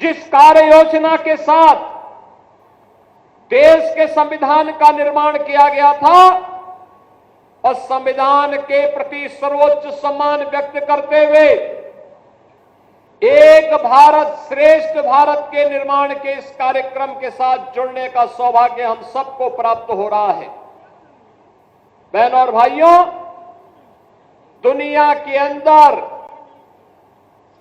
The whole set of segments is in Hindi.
जिस कार्य योजना के साथ देश के संविधान का निर्माण किया गया था और संविधान के प्रति सर्वोच्च सम्मान व्यक्त करते हुए एक भारत श्रेष्ठ भारत के निर्माण के इस कार्यक्रम के साथ जुड़ने का सौभाग्य हम सबको प्राप्त हो रहा है। बहनों और भाइयों, दुनिया के अंदर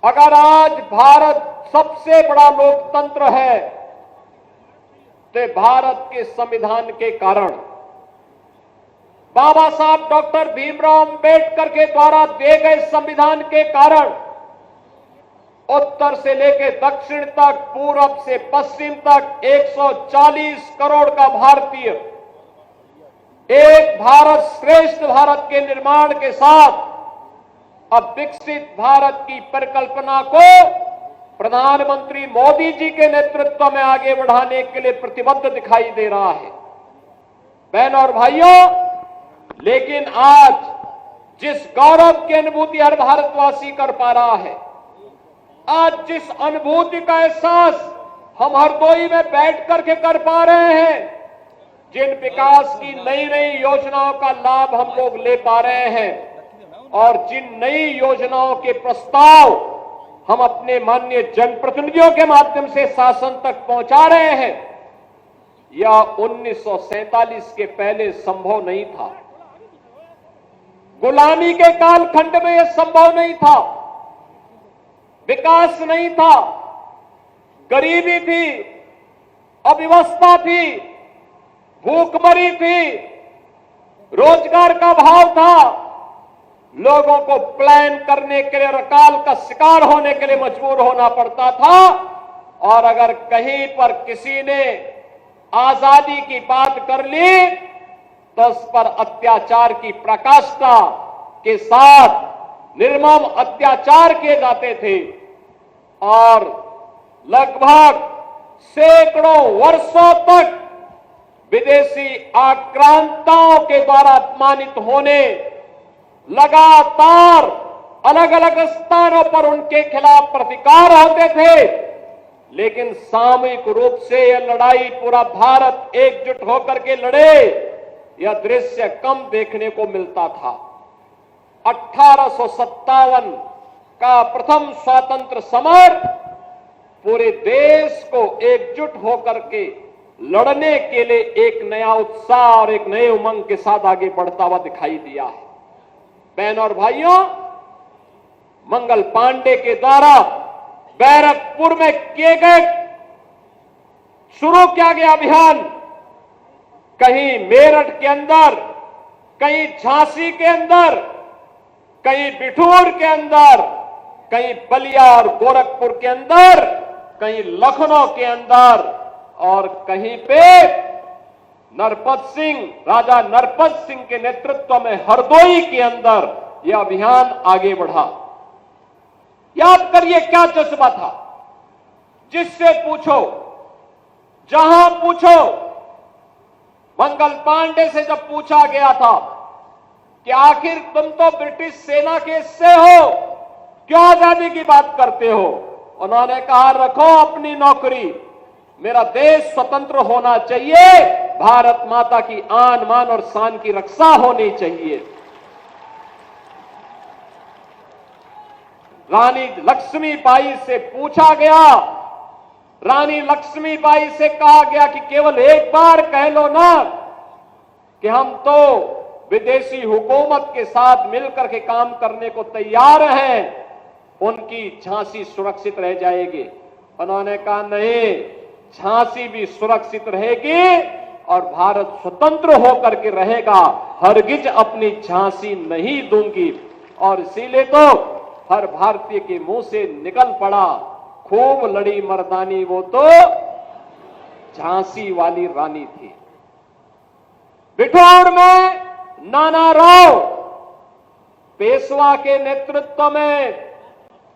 अगर आज भारत सबसे बड़ा लोकतंत्र है तो भारत के संविधान के कारण, बाबा साहब डॉक्टर भीमराव अंबेडकर के द्वारा दिए गए संविधान के कारण उत्तर से लेकर दक्षिण तक, पूरब से पश्चिम तक 140 करोड़ का भारतीय एक भारत श्रेष्ठ भारत के निर्माण के साथ अब विकसित भारत की परिकल्पना को प्रधानमंत्री मोदी जी के नेतृत्व में आगे बढ़ाने के लिए प्रतिबद्ध दिखाई दे रहा है। बहनों और भाइयों, लेकिन आज जिस गौरव की अनुभूति हर भारतवासी कर पा रहा है, आज जिस अनुभूति का एहसास हम हरदोई में बैठ करके कर पा रहे हैं, जिन विकास की नई नई योजनाओं का लाभ हम लोग ले पा रहे हैं और जिन नई योजनाओं के प्रस्ताव हम अपने माननीय जनप्रतिनिधियों के माध्यम से शासन तक पहुंचा रहे हैं, यह 1947 के पहले संभव नहीं था। गुलामी के कालखंड में यह संभव नहीं था। विकास नहीं था, गरीबी थी, अव्यवस्था थी, भूखमरी थी, रोजगार का अभाव था, लोगों को प्लान करने के लिए अकाल का शिकार होने के लिए मजबूर होना पड़ता था। और अगर कहीं पर किसी ने आजादी की बात कर ली तो उस पर अत्याचार की प्रकाष्ठा के साथ निर्मम अत्याचार किए जाते थे और लगभग सैकड़ों वर्षों तक विदेशी आक्रांताओं के द्वारा अपमानित होने, लगातार अलग अलग स्थानों पर उनके खिलाफ प्रतिकार होते थे, लेकिन सामूहिक रूप से यह लड़ाई पूरा भारत एकजुट होकर के लड़े, यह दृश्य कम देखने को मिलता था। 1857 का प्रथम स्वतंत्र समर पूरे देश को एकजुट होकर के लड़ने के लिए एक नया उत्साह और एक नए उमंग के साथ आगे बढ़ता हुआ दिखाई दिया है। बहनों और भाइयों, मंगल पांडे के द्वारा बैरकपुर में किए गए शुरू किया गया अभियान कहीं मेरठ के अंदर, कहीं झांसी के अंदर, कहीं बिठूर के अंदर, कहीं बलिया और गोरखपुर के अंदर, कहीं लखनऊ के अंदर और कहीं पे राजा नरपत सिंह के नेतृत्व में हरदोई के अंदर यह अभियान आगे बढ़ा। याद करिए क्या जज्बा था। जिससे पूछो, जहां पूछो, मंगल पांडे से जब पूछा गया था कि आखिर तुम तो ब्रिटिश सेना के हिस्से हो, क्यों आजादी की बात करते हो, उन्होंने कहा रखो अपनी नौकरी, मेरा देश स्वतंत्र होना चाहिए, भारत माता की आन मान और शान की रक्षा होनी चाहिए। रानी लक्ष्मीबाई से पूछा गया, रानी लक्ष्मीबाई से कहा गया कि केवल एक बार कह लो ना कि हम तो विदेशी हुकूमत के साथ मिलकर के काम करने को तैयार हैं, उनकी झांसी सुरक्षित रह जाएगी। उन्होंने कहा नहीं, झांसी भी सुरक्षित रहेगी और भारत स्वतंत्र होकर के रहेगा, हरगिज अपनी झांसी नहीं दूंगी। और इसीलिए तो हर भारतीय के मुंह से निकल पड़ा, खूब लड़ी मर्दानी वो तो झांसी वाली रानी थी। बिठूर में नाना राव पेशवा के नेतृत्व में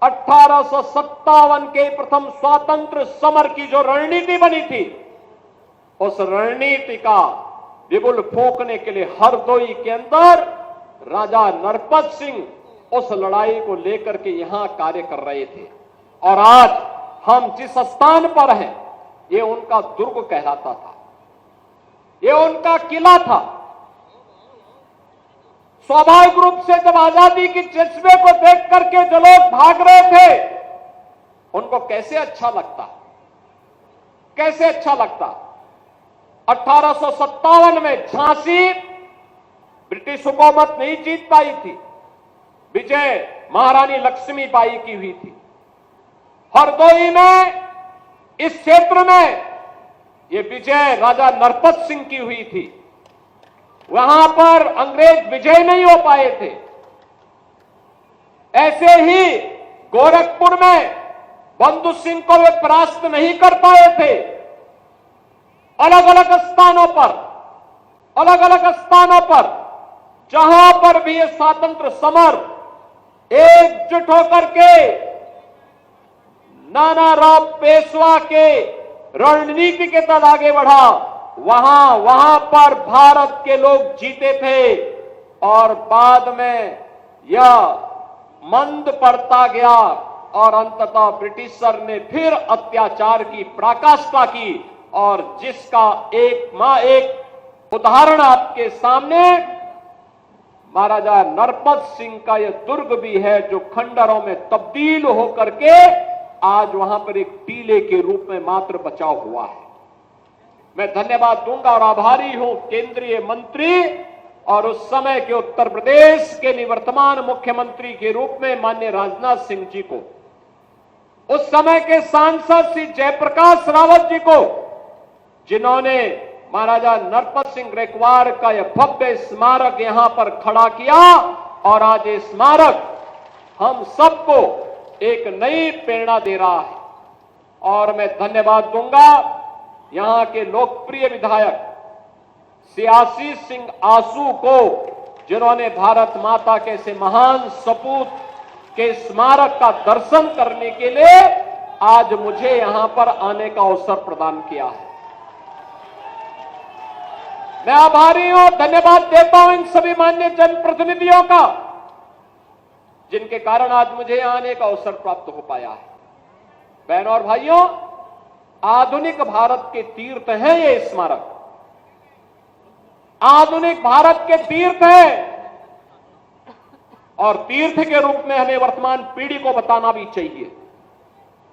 1857 के प्रथम स्वातंत्र समर की जो रणनीति बनी थी, उस रणनीति का बिगुल फूंकने के लिए हरदोई के अंदर राजा नरपत सिंह उस लड़ाई को लेकर के यहां कार्य कर रहे थे। और आज हम जिस स्थान पर हैं, ये उनका दुर्ग कहलाता था, ये उनका किला था। स्वाभाविक रूप से जब आजादी की जज्बे को देख करके जो लोग भाग रहे थे, उनको कैसे अच्छा लगता, कैसे अच्छा लगता। 1857 में झांसी ब्रिटिश हुकूमत नहीं जीत पाई थी, विजय महारानी लक्ष्मीबाई की हुई थी। हरदोई में, इस क्षेत्र में ये विजय राजा नरपत सिंह की हुई थी। वहां पर अंग्रेज विजय नहीं हो पाए थे। ऐसे ही गोरखपुर में बंधु सिंह को वे परास्त नहीं कर पाए थे। अलग अलग स्थानों पर, अलग अलग स्थानों पर जहां पर भी ये स्वातंत्र समर एकजुट होकर के नानाराव पेशवा के रणनीति के तहत आगे बढ़ा, वहां पर भारत के लोग जीते थे। और बाद में यह मंद पड़ता गया और अंततः ब्रिटिशर ने फिर अत्याचार की पराकाष्ठा की। और जिसका एक उदाहरण आपके सामने महाराजा नरपत सिंह का यह दुर्ग भी है, जो खंडरों में तब्दील होकर के आज वहां पर एक टीले के रूप में मात्र बचा हुआ है। मैं धन्यवाद दूंगा और आभारी हूं केंद्रीय मंत्री और उस समय के उत्तर प्रदेश के निवर्तमान मुख्यमंत्री के रूप में माननीय राजनाथ सिंह जी को, उस समय के सांसद श्री जयप्रकाश रावत जी को, जिन्होंने महाराजा नरपत सिंह रेकवार का यह भव्य स्मारक यहां पर खड़ा किया। और आज ये स्मारक हम सबको एक नई प्रेरणा दे रहा है। और मैं धन्यवाद दूंगा यहां के लोकप्रिय विधायक सियासी सिंह आंसू को, जिन्होंने भारत माता के से महान सपूत के स्मारक का दर्शन करने के लिए आज मुझे यहां पर आने का अवसर प्रदान किया है। मैं आभारी हूं, धन्यवाद देता हूं इन सभी माननीय जनप्रतिनिधियों का, जिनके कारण आज मुझे आने का अवसर प्राप्त हो पाया है। बहनों और भाइयों, आधुनिक भारत के तीर्थ है ये स्मारक, आधुनिक भारत के तीर्थ है। और तीर्थ के रूप में हमें वर्तमान पीढ़ी को बताना भी चाहिए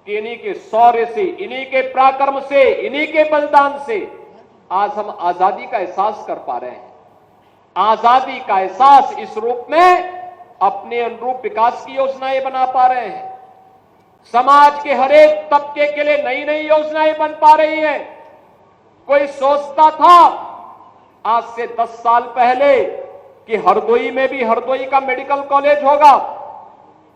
कि इन्हीं के शौर्य से, इन्हीं के पराक्रम से, इन्हीं के बलिदान से आज हम आजादी का एहसास कर पा रहे हैं। आजादी का एहसास इस रूप में अपने अनुरूप विकास की योजनाएं बना पा रहे हैं। समाज के हर एक तबके के लिए नई नई योजनाएं बन पा रही है। कोई सोचता था आज से 10 साल पहले कि हरदोई में भी हरदोई का मेडिकल कॉलेज होगा,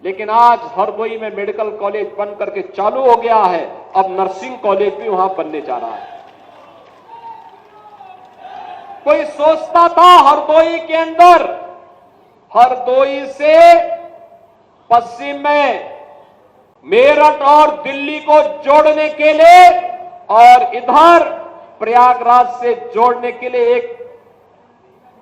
लेकिन आज हरदोई में मेडिकल कॉलेज बन करके चालू हो गया है। अब नर्सिंग कॉलेज भी वहां बनने जा रहा है। कोई सोचता था हरदोई के अंदर, हरदोई से पश्चिम में मेरठ और दिल्ली को जोड़ने के लिए और इधर प्रयागराज से जोड़ने के लिए एक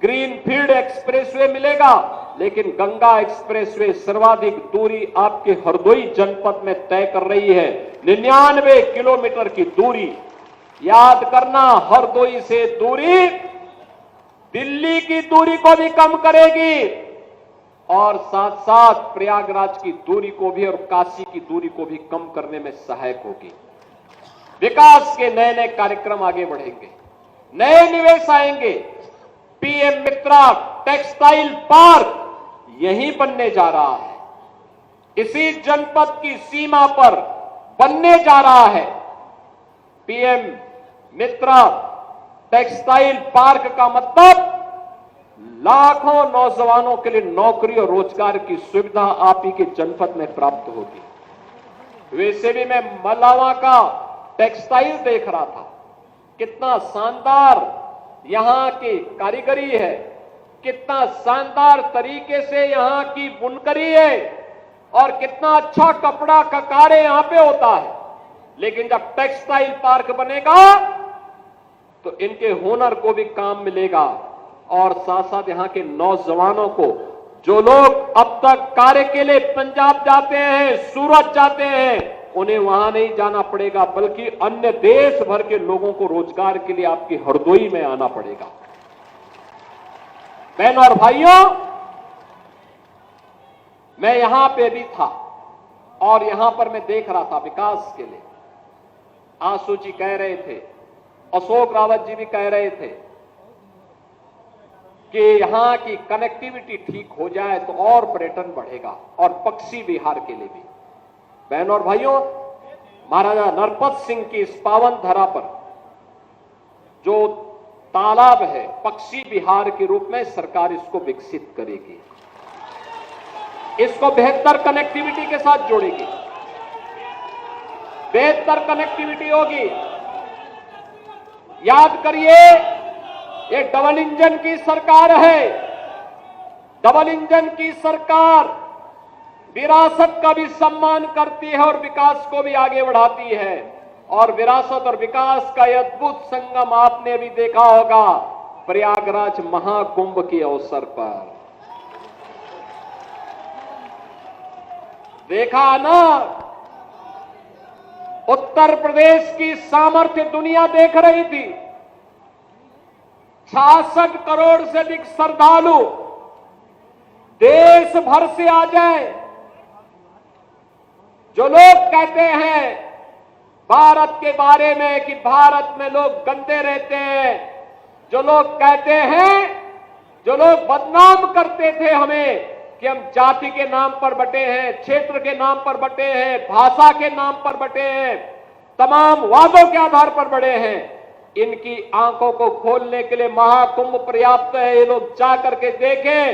ग्रीनफील्ड एक्सप्रेसवे मिलेगा, लेकिन गंगा एक्सप्रेसवे सर्वाधिक दूरी आपके हरदोई जनपद में तय कर रही है। 99 किलोमीटर की दूरी। याद करना, हरदोई से दूरी दिल्ली की दूरी को भी कम करेगी और साथ साथ प्रयागराज की दूरी को भी और काशी की दूरी को भी कम करने में सहायक होगी। विकास के नए नए कार्यक्रम आगे बढ़ेंगे, नए निवेश आएंगे। पीएम मित्रा टेक्सटाइल पार्क यहीं बनने जा रहा है, इसी जनपद की सीमा पर बनने जा रहा है। पीएम मित्रा टेक्सटाइल पार्क का मतलब लाखों नौजवानों के लिए नौकरी और रोजगार की सुविधा आप ही के जनपद में प्राप्त होगी। वैसे भी मैं मलावा का टेक्सटाइल देख रहा था, कितना शानदार यहां की कारीगरी है, कितना शानदार तरीके से यहां की बुनकरी है और कितना अच्छा कपड़ा का कार्य यहां पे होता है। लेकिन जब टेक्सटाइल पार्क बनेगा तो इनके हुनर को भी काम मिलेगा और साथ साथ यहां के नौजवानों को, जो लोग अब तक कार्य के लिए पंजाब जाते हैं, सूरत जाते हैं, उन्हें वहां नहीं जाना पड़ेगा, बल्कि अन्य देश भर के लोगों को रोजगार के लिए आपकी हरदोई में आना पड़ेगा। बहनों और भाइयों, मैं यहां पे भी था और यहां पर मैं देख रहा था विकास के लिए। आंसू जी कह रहे थे, अशोक रावत जी भी कह रहे थे कि यहां की कनेक्टिविटी ठीक हो जाए तो और पर्यटन बढ़ेगा, और पक्षी विहार के लिए भी। बहनों और भाइयों, महाराजा नरपत सिंह की इस पावन धरा पर जो तालाब है, पक्षी विहार के रूप में सरकार इसको विकसित करेगी, इसको बेहतर कनेक्टिविटी के साथ जोड़ेगी, बेहतर कनेक्टिविटी होगी। याद करिए, ये डबल इंजन की सरकार है। डबल इंजन की सरकार विरासत का भी सम्मान करती है और विकास को भी आगे बढ़ाती है। और विरासत और विकास का यह अद्भुत संगम आपने भी देखा होगा प्रयागराज महाकुंभ के अवसर पर। देखा ना, उत्तर प्रदेश की सामर्थ्य दुनिया देख रही थी। 66 करोड़ से अधिक श्रद्धालु देश भर से आ जाए। जो लोग कहते हैं भारत के बारे में कि भारत में लोग गंदे रहते हैं, जो लोग कहते हैं, जो लोग बदनाम करते थे हमें कि हम जाति के नाम पर बटे हैं, क्षेत्र के नाम पर बटे हैं, भाषा के नाम पर बटे हैं, तमाम वादों के आधार पर बड़े हैं, इनकी आंखों को खोलने के लिए महाकुंभ पर्याप्त है। ये लोग जा करके देखें,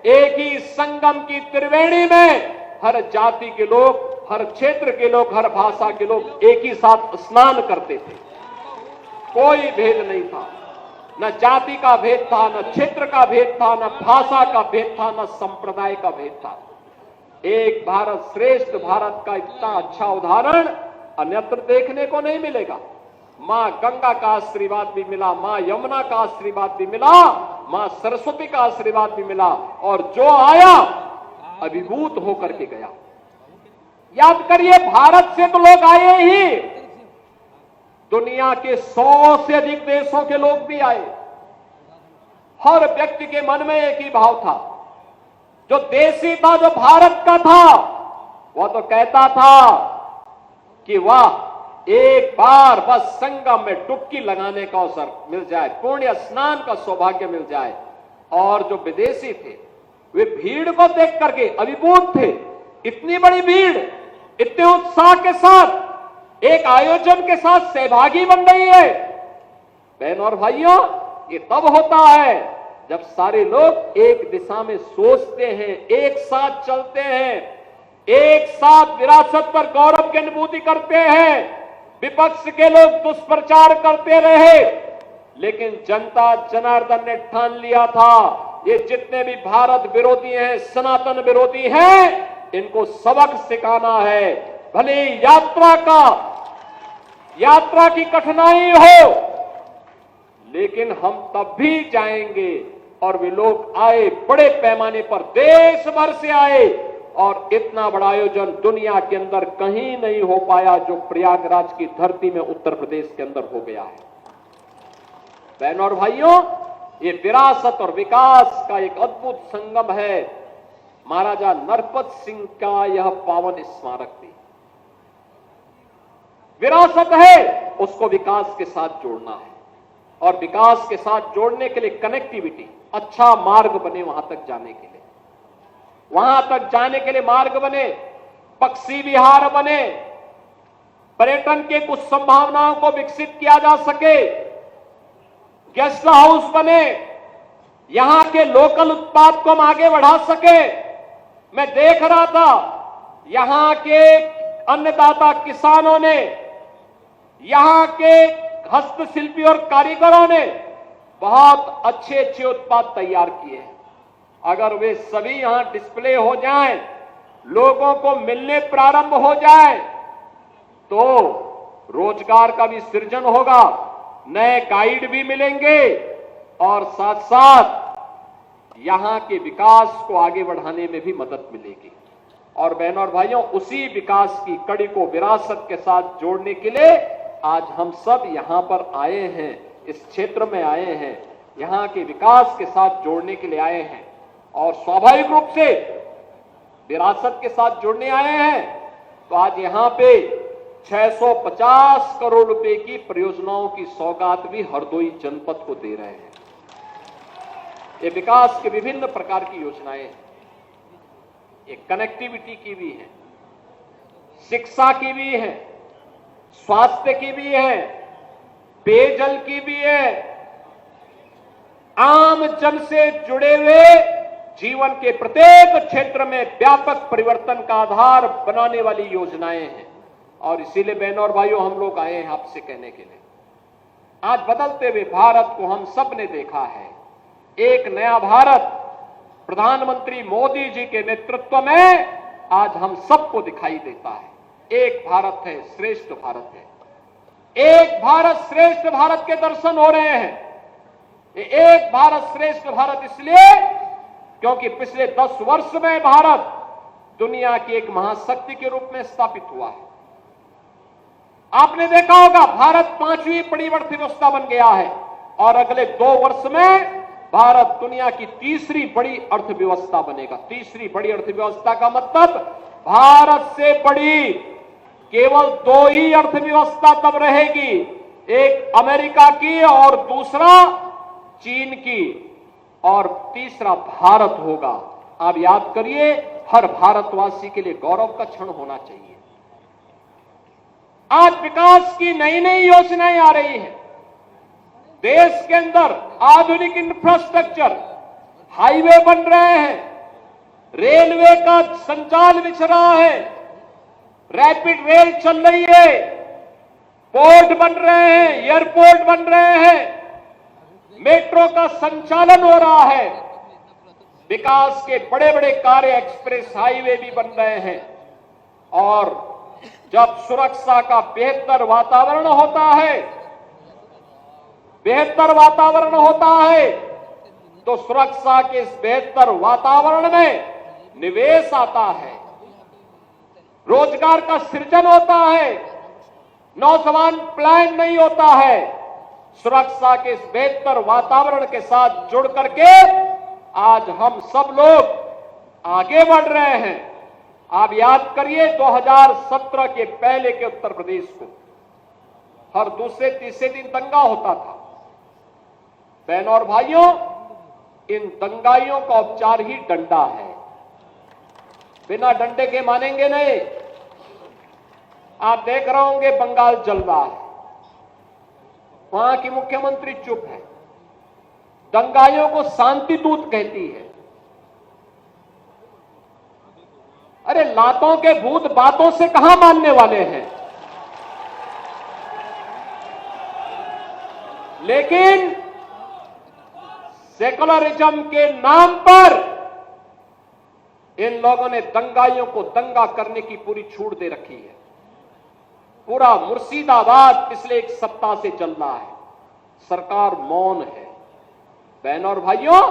एक ही संगम की त्रिवेणी में हर जाति के लोग, हर क्षेत्र के लोग, हर भाषा के लोग एक ही साथ स्नान करते थे। कोई भेद नहीं था, न जाति का भेद था, न क्षेत्र का भेद था, न भाषा का भेद था, न संप्रदाय का भेद था। एक भारत श्रेष्ठ भारत का इतना अच्छा उदाहरण अन्यत्र देखने को नहीं मिलेगा। मां गंगा का आशीर्वाद भी मिला, मां यमुना का आशीर्वाद भी मिला, मां सरस्वती का आशीर्वाद भी मिला, और जो आया अभिभूत होकर के गया। याद करिए, भारत से तो लोग आए ही, दुनिया के 100 से अधिक देशों के लोग भी आए। हर व्यक्ति के मन में एक ही भाव था, जो देशी था, जो भारत का था, वह तो कहता था कि वाह, एक बार बस संगम में डुबकी लगाने का अवसर मिल जाए, पुण्य स्नान का सौभाग्य मिल जाए। और जो विदेशी थे वे भीड़ को देख करके अभिभूत थे। इतनी बड़ी भीड़, इतने उत्साह के साथ, एक आयोजन के साथ सहभागी बन रही है। बहनों और भाइयों, ये तब होता है जब सारे लोग एक दिशा में सोचते हैं, एक साथ चलते हैं, एक साथ विरासत पर गौरव की अनुभूति करते हैं। विपक्ष के लोग दुष्प्रचार करते रहे, लेकिन जनता जनार्दन ने ठान लिया था, ये जितने भी भारत विरोधी हैं, सनातन विरोधी हैं, इनको सबक सिखाना है। भले यात्रा की कठिनाई हो, लेकिन हम तब भी जाएंगे। और वे लोग आए, बड़े पैमाने पर देश भर से आए, और इतना बड़ा आयोजन दुनिया के अंदर कहीं नहीं हो पाया जो प्रयागराज की धरती में उत्तर प्रदेश के अंदर हो गया है। बहनों और भाइयों, ये विरासत और विकास का एक अद्भुत संगम है। महाराजा नरपत सिंह का यह पावन स्मारक भी विरासत है, उसको विकास के साथ जोड़ना है। और विकास के साथ जोड़ने के लिए कनेक्टिविटी, अच्छा मार्ग बने वहां तक जाने के लिए, वहां तक जाने के लिए मार्ग बने, पक्षी विहार बने, पर्यटन के कुछ संभावनाओं को विकसित किया जा सके, गेस्ट हाउस बने, यहां के लोकल उत्पाद को हम आगे बढ़ा सके। मैं देख रहा था, यहां के अन्नदाता किसानों ने, यहां के हस्तशिल्पी और कारीगरों ने बहुत अच्छे अच्छे उत्पाद तैयार किए हैं। अगर वे सभी यहां डिस्प्ले हो जाएं, लोगों को मिलने प्रारंभ हो जाए, तो रोजगार का भी सृजन होगा, नए गाइड भी मिलेंगे, और साथ साथ यहां के विकास को आगे बढ़ाने में भी मदद मिलेगी। और बहनों और भाइयों, उसी विकास की कड़ी को विरासत के साथ जोड़ने के लिए आज हम सब यहां पर आए हैं, इस क्षेत्र में आए हैं, यहां के विकास के साथ जोड़ने के लिए आए हैं और स्वाभाविक रूप से विरासत के साथ जुड़ने आए हैं। तो आज यहां पे 650 करोड़ रुपए की परियोजनाओं की सौगात भी हरदोई जनपद को दे रहे हैं। ये विकास के विभिन्न प्रकार की योजनाएं हैं, ये कनेक्टिविटी की भी है, शिक्षा की भी है, स्वास्थ्य की भी है, पेयजल की भी है, आम जन से जुड़े हुए जीवन के प्रत्येक क्षेत्र में व्यापक परिवर्तन का आधार बनाने वाली योजनाएं हैं। और इसीलिए बहनों और भाइयों, हम लोग आए हैं आपसे कहने के लिए, आज बदलते हुए भारत को हम सब ने देखा है। एक नया भारत प्रधानमंत्री मोदी जी के नेतृत्व में आज हम सबको दिखाई देता है। एक भारत है, श्रेष्ठ भारत है। एक भारत श्रेष्ठ भारत के दर्शन हो रहे हैं। एक भारत श्रेष्ठ भारत इसलिए क्योंकि पिछले 10 वर्ष में भारत दुनिया की एक महाशक्ति के रूप में स्थापित हुआ है। आपने देखा होगा, भारत 5वीं बड़ी अर्थव्यवस्था बन गया है और अगले 2 वर्ष में भारत दुनिया की 3री बड़ी अर्थव्यवस्था बनेगा। 3री बड़ी अर्थव्यवस्था का मतलब भारत से बड़ी केवल 2 ही अर्थव्यवस्था तब रहेगी, एक अमेरिका की और दूसरा चीन की, और तीसरा भारत होगा। आप याद करिए, हर भारतवासी के लिए गौरव का क्षण होना चाहिए। आज विकास की नई नई योजनाएं आ रही हैं। देश के अंदर आधुनिक इंफ्रास्ट्रक्चर, हाईवे बन रहे हैं, रेलवे का संचार बिछ रहा है, रैपिड रेल चल रही है, पोर्ट बन रहे हैं, एयरपोर्ट बन रहे हैं, मेट्रो का संचालन हो रहा है, विकास के बड़े बड़े कार्य, एक्सप्रेस हाईवे भी बन रहे हैं। और जब सुरक्षा का बेहतर वातावरण होता है, बेहतर वातावरण होता है, तो सुरक्षा के इस बेहतर वातावरण में निवेश आता है, रोजगार का सृजन होता है, नौजवान प्लान नहीं होता है। सुरक्षा के इस बेहतर वातावरण के साथ जुड़ करके आज हम सब लोग आगे बढ़ रहे हैं। आप याद करिए 2017 के पहले के उत्तर प्रदेश को हर दूसरे तीसरे दिन दंगा होता था। बहनों और भाइयों, इन दंगाइयों का उपचार ही डंडा है, बिना डंडे के मानेंगे नहीं। आप देख रहे होंगे बंगाल जल रहा है, वहां की मुख्यमंत्री चुप है, दंगाइयों को शांति दूत कहती है। अरे लातों के भूत बातों से कहां मानने वाले हैं। लेकिन सेकुलरिज्म के नाम पर इन लोगों ने दंगाइयों को दंगा करने की पूरी छूट दे रखी है। पूरा मुर्शिदाबाद पिछले 1 सप्ताह से चल रहा है, सरकार मौन है। बहनों और भाइयों,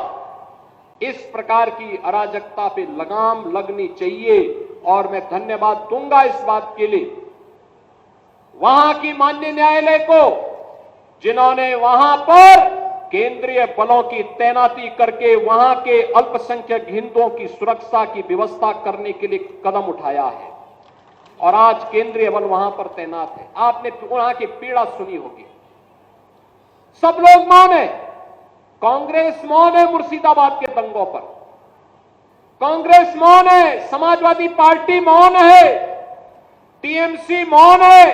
इस प्रकार की अराजकता पे लगाम लगनी चाहिए और मैं धन्यवाद दूंगा इस बात के लिए वहां की माननीय न्यायालय को, जिन्होंने वहां पर केंद्रीय बलों की तैनाती करके वहां के अल्पसंख्यक हिंदुओं की सुरक्षा की व्यवस्था करने के लिए कदम उठाया है और आज केंद्रीय बल वहां पर तैनात है। आपने वहां की पीड़ा सुनी होगी। सब लोग मौन है, कांग्रेस मौन है मुर्शिदाबाद के दंगों पर, कांग्रेस मौन है, समाजवादी पार्टी मौन है, टीएमसी मौन है।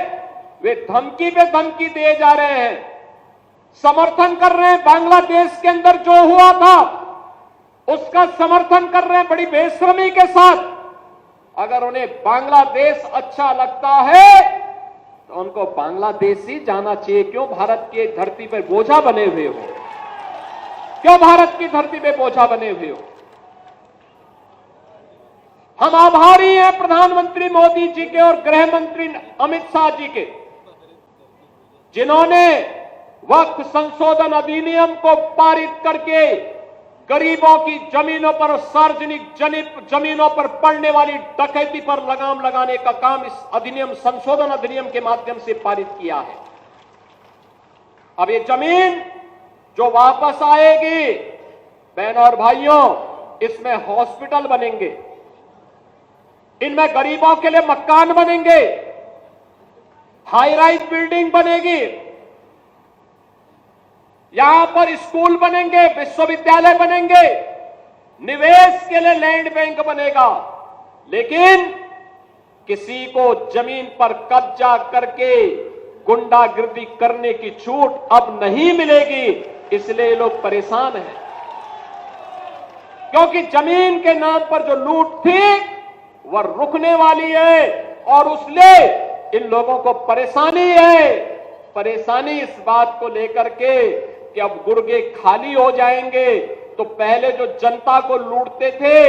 वे धमकी पे धमकी दिए जा रहे हैं, समर्थन कर रहे हैं। बांग्लादेश के अंदर जो हुआ था उसका समर्थन कर रहे हैं बड़ी बेशर्मी के साथ। अगर उन्हें बांग्लादेश अच्छा लगता है तो उनको बांग्लादेश ही जाना चाहिए। क्यों भारत की धरती पर बोझा बने हुए हो? क्यों भारत की धरती पे बोझा बने हुए हो? हम आभारी हैं प्रधानमंत्री मोदी जी के और गृह मंत्री अमित शाह जी के, जिन्होंने वक्फ संशोधन अधिनियम को पारित करके गरीबों की जमीनों पर, सार्वजनिक जमीनों पर पड़ने वाली डकैती पर लगाम लगाने का काम इस अधिनियम, संशोधन अधिनियम के माध्यम से पारित किया है। अब ये जमीन जो वापस आएगी, बहनों और भाइयों, इसमें हॉस्पिटल बनेंगे, इनमें गरीबों के लिए मकान बनेंगे, हाई राइज बिल्डिंग बनेगी, यहां पर स्कूल बनेंगे, विश्वविद्यालय बनेंगे, निवेश के लिए लैंड बैंक बनेगा। लेकिन किसी को जमीन पर कब्जा करके गुंडागिर्दी करने की छूट अब नहीं मिलेगी। इसलिए लोग परेशान हैं, क्योंकि जमीन के नाम पर जो लूट थी वह रुकने वाली है और उसलिए इन लोगों को परेशानी है। परेशानी इस बात को लेकर के कि अब गुर्गे खाली हो जाएंगे, तो पहले जो जनता को लूटते थे,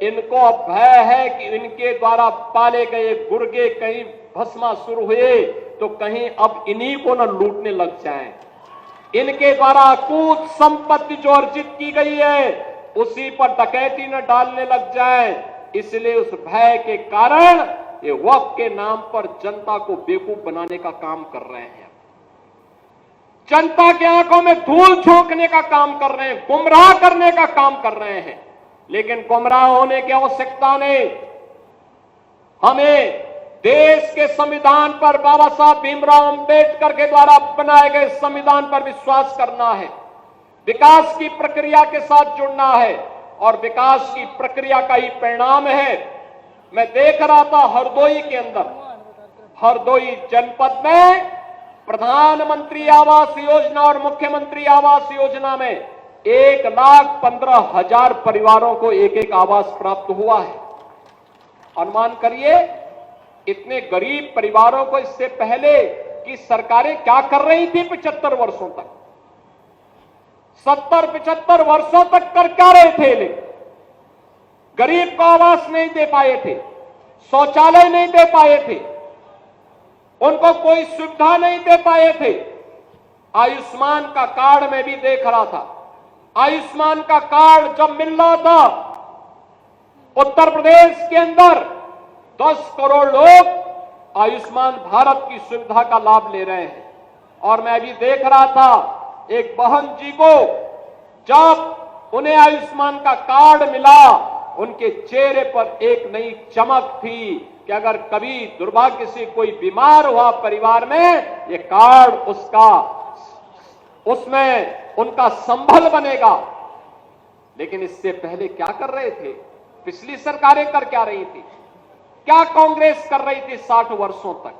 इनको अब भय है कि इनके द्वारा पाले गए गुर्गे कहीं भस्मासुर हुए तो कहीं अब इन्हीं को न लूटने लग जाएं। इनके द्वारा अकूत संपत्ति जो अर्जित की गई है उसी पर डकैती न डालने लग जाए। इसलिए उस भय के कारण ये वक्फ के नाम पर जनता को बेवकूफ बनाने का काम कर रहे हैं, जनता की आंखों में धूल झोंकने का काम कर रहे हैं, गुमराह करने का काम कर रहे हैं। लेकिन गुमराह होने की आवश्यकता नहीं। हमें देश के संविधान पर, बाबा साहब भीमराव अंबेडकर के द्वारा बनाए गए संविधान पर विश्वास करना है, विकास की प्रक्रिया के साथ जुड़ना है और विकास की प्रक्रिया का ही परिणाम है। मैं देख रहा था हरदोई के अंदर, हरदोई जनपद में प्रधानमंत्री आवास योजना और मुख्यमंत्री आवास योजना में 1,15,000 परिवारों को एक एक आवास प्राप्त हुआ है। अनुमान करिए इतने गरीब परिवारों को इससे पहले की सरकारें क्या कर रही थी 75 वर्षों तक, 70-75 वर्षों तक कर क्या रहे थे। लेकिन गरीब को आवास नहीं दे पाए थे, शौचालय नहीं दे पाए थे, उनको कोई सुविधा नहीं दे पाए थे। आयुष्मान का कार्ड मैं भी देख रहा था, आयुष्मान का कार्ड जब मिल रहा था उत्तर प्रदेश के अंदर 10 करोड़ लोग आयुष्मान भारत की सुविधा का लाभ ले रहे हैं। और मैं भी देख रहा था एक बहन जी को जब उन्हें आयुष्मान का कार्ड मिला, उनके चेहरे पर एक नई चमक थी कि अगर कभी दुर्भाग्य से कोई बीमार हुआ परिवार में, ये कार्ड उसमें उनका संबल बनेगा। लेकिन इससे पहले क्या कर रहे थे, पिछली सरकारें कर क्या रही थी, क्या कांग्रेस कर रही थी 60 वर्षों तक,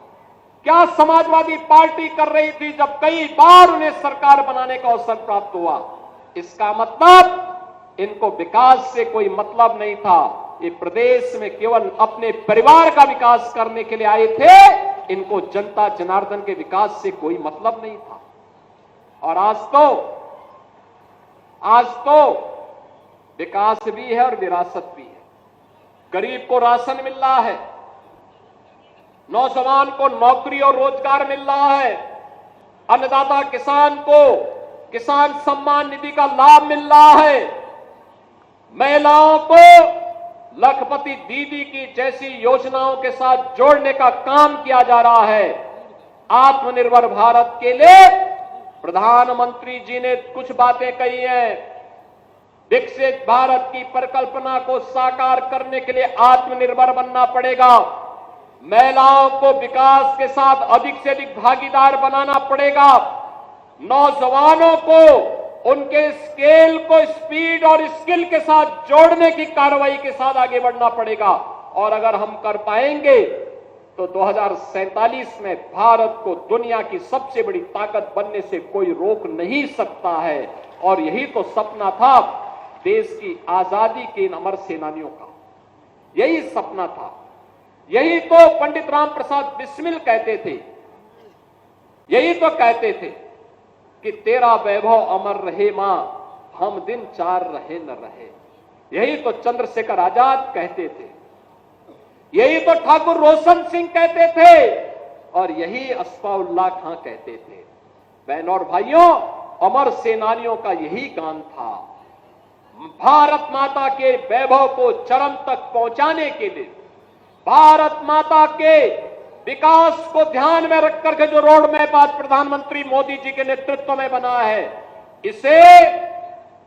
क्या समाजवादी पार्टी कर रही थी जब कई बार उन्हें सरकार बनाने का अवसर प्राप्त हुआ। इसका मतलब इनको विकास से कोई मतलब नहीं था, ये प्रदेश में केवल अपने परिवार का विकास करने के लिए आए थे, इनको जनता जनार्दन के विकास से कोई मतलब नहीं था। और आज तो विकास भी है और विरासत भी है। गरीब को राशन मिल रहा है, नौजवान को नौकरी और रोजगार मिल रहा है, अन्नदाता किसान को किसान सम्मान निधि का लाभ मिल रहा है, महिलाओं को लखपति दीदी की जैसी योजनाओं के साथ जोड़ने का काम किया जा रहा है। आत्मनिर्भर भारत के लिए प्रधानमंत्री जी ने कुछ बातें कही हैं। विकसित भारत की परिकल्पना को साकार करने के लिए आत्मनिर्भर बनना पड़ेगा, महिलाओं को विकास के साथ अधिक से अधिक भागीदार बनाना पड़ेगा, नौजवानों को उनके स्केल को स्पीड और स्किल के साथ जोड़ने की कार्रवाई के साथ आगे बढ़ना पड़ेगा। और अगर हम कर पाएंगे तो 2047 में भारत को दुनिया की सबसे बड़ी ताकत बनने से कोई रोक नहीं सकता है। और यही तो सपना था देश की आजादी के इन अमर सेनानियों का, यही सपना था। यही तो पंडित राम प्रसाद बिस्मिल कहते थे, यही तो कहते थे कि तेरा वैभव अमर रहे मां, हम दिन चार रहे न रहे। यही तो चंद्रशेखर आजाद कहते थे, यही तो ठाकुर रोशन सिंह कहते थे और यही अस्फाउल्लाह खां कहते थे। बहनों और भाइयों, अमर सेनानियों का यही गान था, भारत माता के वैभव को चरम तक पहुंचाने के लिए, भारत माता के विकास को ध्यान में रख करके जो रोड मैप आज प्रधानमंत्री मोदी जी के नेतृत्व में बना है, इसे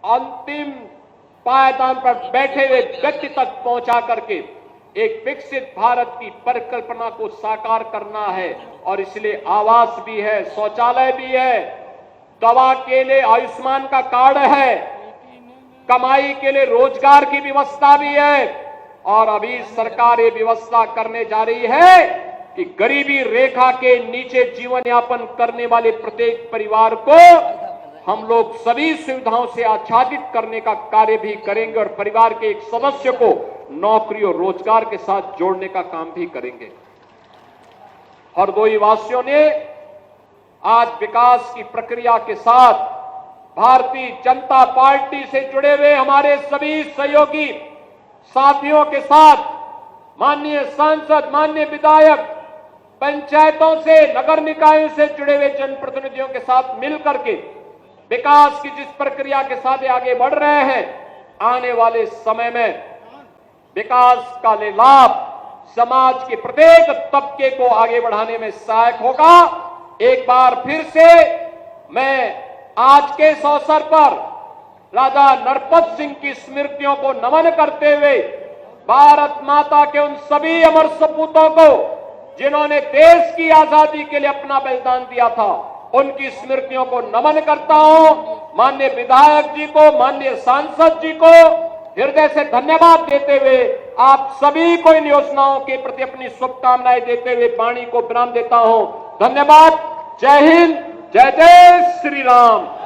अंतिम पायदान पर बैठे हुए व्यक्ति तक पहुंचा करके एक विकसित भारत की परिकल्पना को साकार करना है। और इसलिए आवास भी है, शौचालय भी है, दवा के लिए आयुष्मान का कार्ड है, कमाई के लिए रोजगार की व्यवस्था भी है, और अभी सरकार ये व्यवस्था करने जा रही है कि गरीबी रेखा के नीचे जीवन यापन करने वाले प्रत्येक परिवार को हम लोग सभी सुविधाओं से आच्छादित करने का कार्य भी करेंगे और परिवार के एक सदस्य को नौकरी और रोजगार के साथ जोड़ने का काम भी करेंगे। हरदोई वासियों ने आज विकास की प्रक्रिया के साथ भारतीय जनता पार्टी से जुड़े हुए हमारे सभी सहयोगी साथियों के साथ, माननीय सांसद, माननीय विधायक, पंचायतों से, नगर निकायों से जुड़े हुए जनप्रतिनिधियों के साथ मिलकर के विकास की जिस प्रक्रिया के साथ आगे बढ़ रहे हैं, आने वाले समय में विकास का लाभ समाज के प्रत्येक तबके को आगे बढ़ाने में सहायक होगा। एक बार फिर से मैं आज के इस अवसर पर राजा नरपत सिंह की स्मृतियों को नमन करते हुए भारत माता के उन सभी अमर सपूतों को जिन्होंने देश की आजादी के लिए अपना बलिदान दिया था, उनकी स्मृतियों को नमन करता हूं। माननीय विधायक जी को, माननीय सांसद जी को हृदय से धन्यवाद देते हुए आप सभी को इन योजनाओं के प्रति अपनी शुभकामनाएं देते हुए वाणी को विराम देता हूं। धन्यवाद। जय हिंद, जय जय श्री राम।